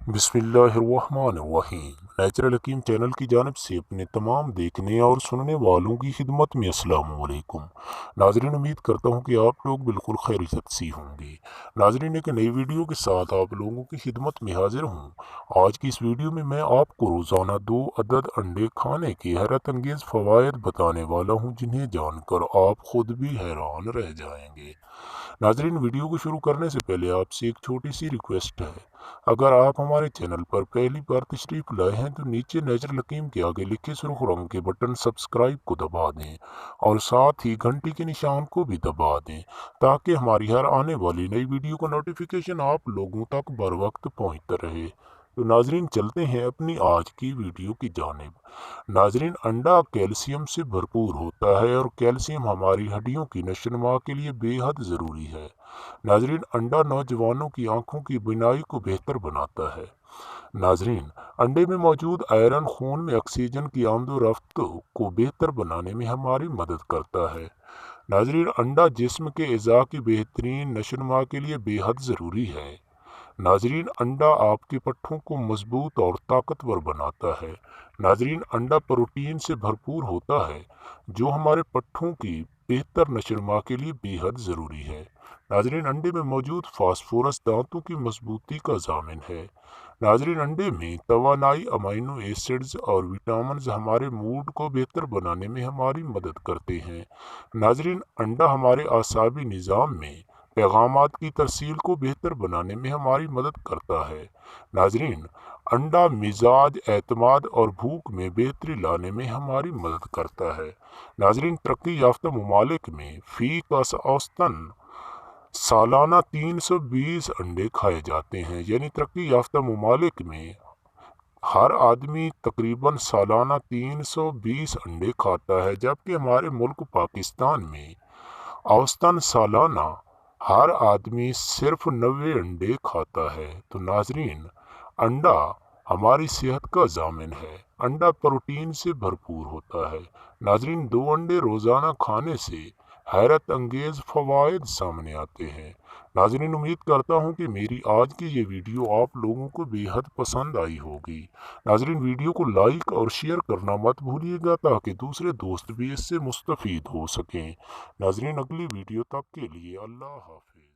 बिस्मिल्लाहिर्रहमानिर्रहीम। नेचुरल हकीम चैनल की जानिब से अपने तमाम देखने और सुनने वालों की खिदमत में अस्सलाम वालेकुम। नाजरीन, उम्मीद करता हूँ कि आप लोग बिल्कुल खैरियत से होंगे। नाजरीन, एक नई वीडियो के साथ आप लोगों की खिदमत में हाजिर हूँ। आज की इस वीडियो में मैं आपको रोज़ाना 2 अदद अंडे खाने के हैरत अंगेज़ फ़वाइद बताने वाला हूँ, जिन्हें जानकर आप खुद भी हैरान रह जाएंगे। नाजरीन, वीडियो को शुरू करने से पहले आपसे एक छोटी सी रिक्वेस्ट है। अगर आप हमारे चैनल पर पहली बार तशरीफ लाए हैं तो नीचे नेचुरल हकीम के आगे लिखे सुर्ख रंग के बटन सब्सक्राइब को दबा दें और साथ ही घंटी के निशान को भी दबा दें, ताकि हमारी हर आने वाली नई वीडियो का नोटिफिकेशन आप लोगों तक बर वक्त पहुँचता रहे। तो नाजरीन, चलते हैं अपनी आज की वीडियो की जानिब। नाजरीन, अंडा कैल्शियम से भरपूर होता है और कैल्शियम हमारी हड्डियों की नशोनुमा के लिए बेहद ज़रूरी है। नाजरीन, अंडा नौजवानों की आंखों की बीनाई को बेहतर बनाता है। नाजरीन, अंडे में मौजूद आयरन खून में ऑक्सीजन की आमदोरफ्त को बेहतर बनाने में हमारी मदद करता है। नाजरीन, अंडा जिस्म के अज़ा की बेहतरीन नशोनुमा के लिए बेहद ज़रूरी है। नाजरीन, अंडा आपके पट्ठों को मजबूत और ताकतवर बनाता है। नाजरीन, अंडा प्रोटीन से भरपूर होता है, जो हमारे पट्ठों की बेहतर नशोनुमा के लिए बेहद ज़रूरी है। नाजरीन, अंडे में मौजूद फास्फोरस दांतों की मजबूती का ज़ामिन है। नाजरीन, अंडे में तवानाई, अमाइनो एसिड्स और विटामिन हमारे मूड को बेहतर बनाने में हमारी मदद करते हैं। नाजरीन, अंडा हमारे आसाबी निज़ाम में पैगामात की तरसील को बेहतर बनाने में हमारी मदद करता है। नाजरीन, अंडा मिजाज, एतमाद और भूख में बेहतरी लाने में हमारी मदद करता है। नाजरीन, तरक्की याफ्ता ममालिक में फ़ी का औसतन सालाना 320 अंडे खाए जाते हैं। यानी तरक्की याफ्ता ममालिक में हर आदमी तकरीबन सालाना 320 अंडे खाता है, जबकि हमारे मुल्क पाकिस्तान में औसतन सालाना हर आदमी सिर्फ 90 अंडे खाता है। तो नाजरीन, अंडा हमारी सेहत का ज़ामिन है। अंडा प्रोटीन से भरपूर होता है। नाजरीन, 2 अंडे रोज़ाना खाने से हैरत अंगेज़ फ़वाइद सामने आते हैं। नाजरीन, उम्मीद करता हूँ कि मेरी आज की ये वीडियो आप लोगों को बेहद पसंद आई होगी। नाजरीन, वीडियो को लाइक और शेयर करना मत भूलिएगा, ताकि दूसरे दोस्त भी इससे मुस्तफ़ीद हो सकें। नाजरीन, अगली वीडियो तक के लिए अल्लाह हाफ़िज़।